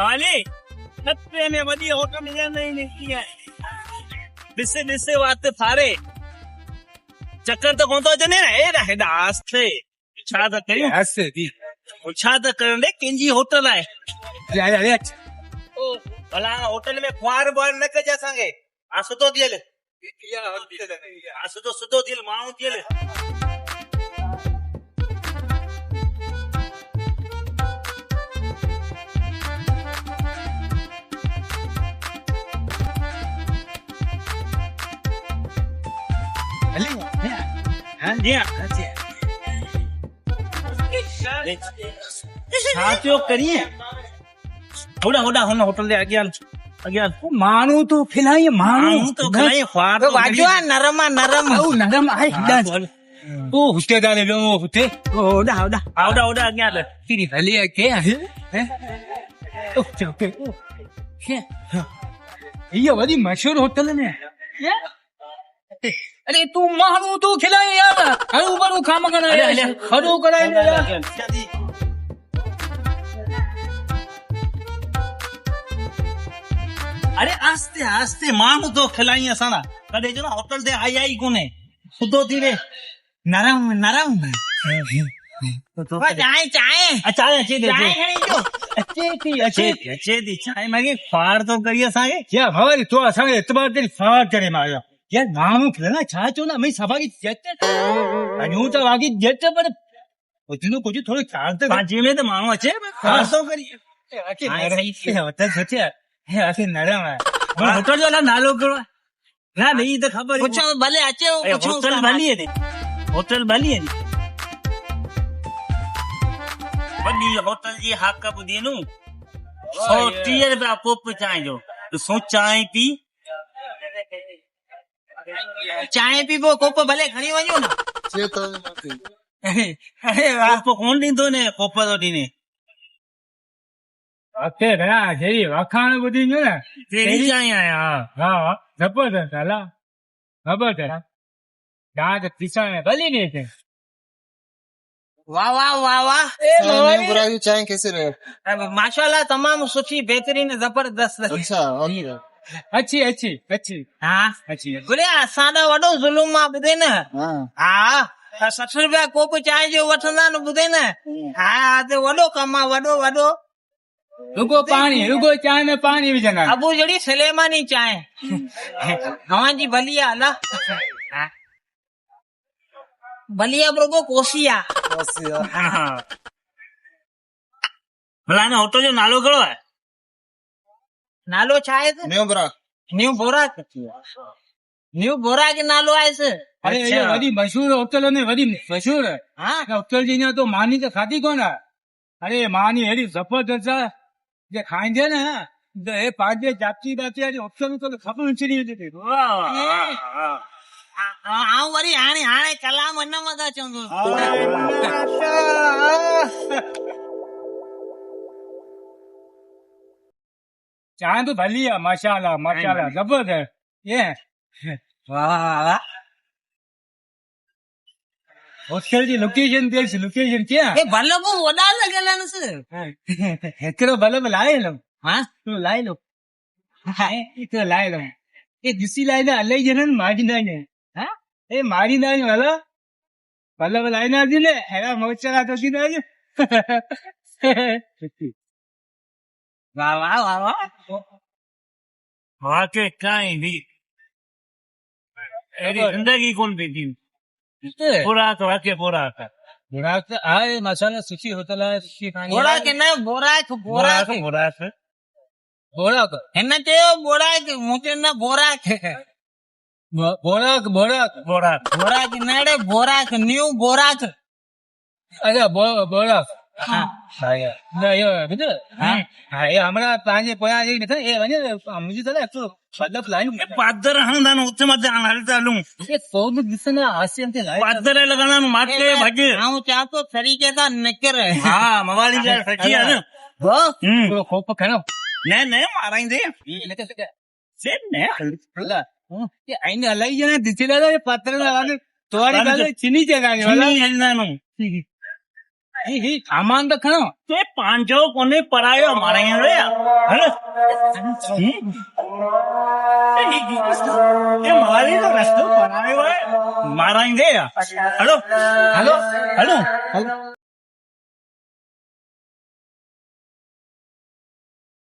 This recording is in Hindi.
हाली खतरे में वॾी होटल नहीं निकती है ॾिसे ॾिसे वात थारे चक्कर तो कोन थो अचे न हेॾा हेॾा आस्ते छा त कयूं छा त कयूं ॾे कंहिंजी होटल आहे भला होटल में ख्वार ॿुआर न कजे असांखे हा सुठो थियल हा सुठो थियल माण्हू थियल करिए होड़ा होड़ा होना होटल दे अॻियां अॻियां माण्हू तो खिलाए माण्हू तो खिलाए ख्वार तो वाजो नरम नरम आहे ओ हुते दाले लो हुते होड़ा होड़ा अॻियां हल किरी हली के आहे ओके ओके ये वॾी मशहूर होटल ने अरे तू माण्हू तो खिलाए यार हरू भरू काम करा हरू कराए अरे आस्ते आस्ते माण्हू तो खिलाई असां कॾहिं जो न होटल ते आई कोन्हे सुठो थी वे नरम चाय चाय अचे थी चाय मागे फाड़ तो करिए असांखे क्या हवारी तो असांखे एतबार ते फाड़ करे मारियो यार माण्हू खिलाना छा चो ना मैं सभा की जट अजू तो वागी जट पर कुछ थोड़ो चार ते पांची में तो माण्हू अचे फाड़ तो करिए होटल सोचे हे आके नरम है होटल जो नालो करो ना नहीं तो खबर पुछो भले अचे होटल भली है होटल भली है वॾी होटल जी हक़ ॿुधी नु 130 रुपया कोप चांहि जो ॾिसो चांहि पी चांहि पीबो कोप भले खणी वञो न कोप कोन ॾींदो न कोप तो ॾीने अके ना जेरी वखाण ॿुधी न तेरी चांहि आया हा जबरदस्त हला जबरदस्त दाद पिसाने भली नहीं थे वाह चाय कैसे रहे माशाल्लाह तमाम सुठी बेहतरीन जबरदस्त अच्छा अच्छी हाँ बोले असां ॾा वॾो ज़ुल्म आहे ॿुधे न हा 60 रुपया कोप चांहि जो वठंदा न ॿुधे न हा ते वॾो कमु आहे वॾो रुगो चाय में पानी विझंदा अबू जड़ी सलेमानी चाय हवा जी बलिया अला बलिया रुगो कोसिया भला न होटल जो नालो कहिड़ो आहे नालो छा आहे न्यू बोराक नालो आहे अरे ये वॾी मशहूर होटल ने वॾी मशहूर हाँ होटल जी ने तो मानी तो खाधी कोन अरे मानी हेड़ी जबरदस्त आहे जे खाईंदे न तो हे पांजे जाती बाती वाली होटल तो खबर चली वेंदी आऊं वरी हाणे कलाम न मदा चवंदो चांहि तो भली आहे माशाल्लाह जबरदस्त ये वाह होटल जी लोकेशन क्या ए बल्ब वॾा लॻल आहिनि हिकिड़ो बल्ब लाए लो हाँ तू लाए लो हिकिड़ो लाए लो ये ॾिसी लाए न इलाही ॼणनि मारींदा आहिनि हा ए मारींदा आहिनि भला बल्ब लाईंदासीं न अहिड़ा मोचरा तो थींदा आहिनि वाह वाके काई भी एडी जिंदगी कोन थी बुराक आहे माशाल्लाह सुठी होटल आहे सुठी खानी बोराक न बोराक हिन चयो बोराक मूंखे न बोराक नड़े बोराक न्यू बोराक अरे बोराक न यो बुध हा ये हमरा पांजे पोया जे न ए वने मुजी तले तो बल्ब लाइन पादर हणंदा न उते मथे हलता हलूं ये सोन दिसना आसियन ते लाइन पादर लगाना माटे भज आऊं चाह तो तरीके सा निकर हा मवाली जा सची है न वो खोप खणो न माराइंदे से न अल्लाह ये आइन अलाई जने दिसला पात्र लगाने तोड़ी गल चिनी जगाने वाला चिनी हलना नु એ સામાન તો ખરો તે પાંજો કોને પરાયો મારા અહીંયા રે એ મારી તો રસ્તો પરાયો મારા અહીંયા હલો હલો હલો